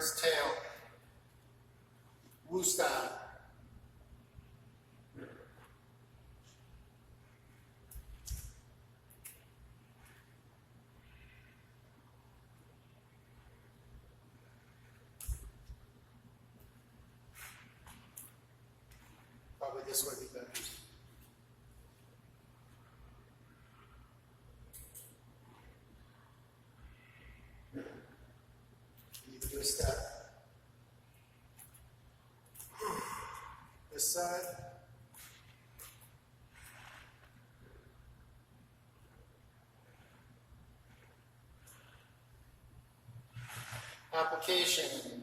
bird's tail. Woostab. Probably this would be better. You can do a step. This side. Application.